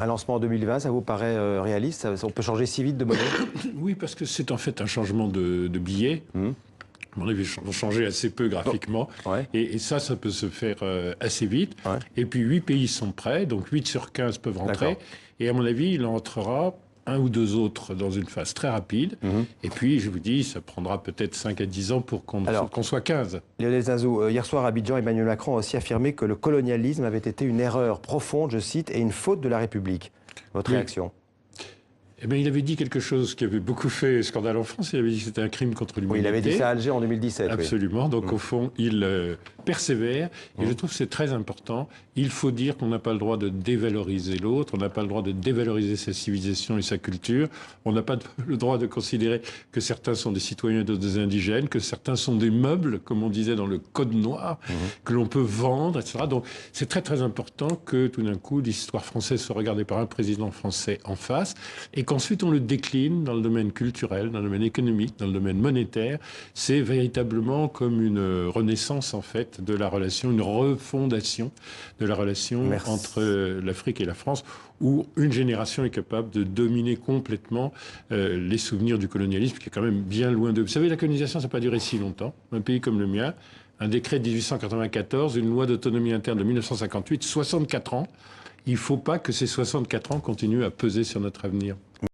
Un lancement en 2020, ça vous paraît réaliste? On peut changer si vite de monnaie? Oui, parce que c'est en fait un changement de billet. À mon avis, ils vont changer assez peu graphiquement. Ouais. Et ça peut se faire assez vite. Ouais. Et puis 8 pays sont prêts, donc 8 sur 15 peuvent rentrer. Et à mon avis, il en entrera un ou deux autres dans une phase très rapide. Et puis, je vous dis, ça prendra peut-être 5 à 10 ans pour qu'on soit 15. Lionel Zinzou, hier soir à Abidjan, Emmanuel Macron a aussi affirmé que le colonialisme avait été une erreur profonde, je cite, et une faute de la République. Votre réaction? Eh bien, il avait dit quelque chose qui avait beaucoup fait scandale en France. Il avait dit que c'était un crime contre l'humanité. Oui, il avait dit ça à Alger en 2017. Absolument. Oui. Donc, au fond, il persévère. Et je trouve que c'est très important. Il faut dire qu'on n'a pas le droit de dévaloriser l'autre. On n'a pas le droit de dévaloriser sa civilisation et sa culture. On n'a pas le droit de considérer que certains sont des citoyens et d'autres des indigènes, que certains sont des meubles, comme on disait dans le Code noir, que l'on peut vendre, etc. Donc, c'est très, très important que, tout d'un coup, l'histoire française soit regardée par un président français en face et qu'ensuite on le décline dans le domaine culturel, dans le domaine économique, dans le domaine monétaire. C'est véritablement comme une renaissance, en fait, de la relation, une refondation de la relation entre l'Afrique et la France, où une génération est capable de dominer complètement les souvenirs du colonialisme, qui est quand même bien loin d'eux. Vous savez, la colonisation, ça n'a pas duré si longtemps. Un pays comme le mien, un décret de 1894, une loi d'autonomie interne de 1958, 64 ans. Il ne faut pas que ces 64 ans continuent à peser sur notre avenir.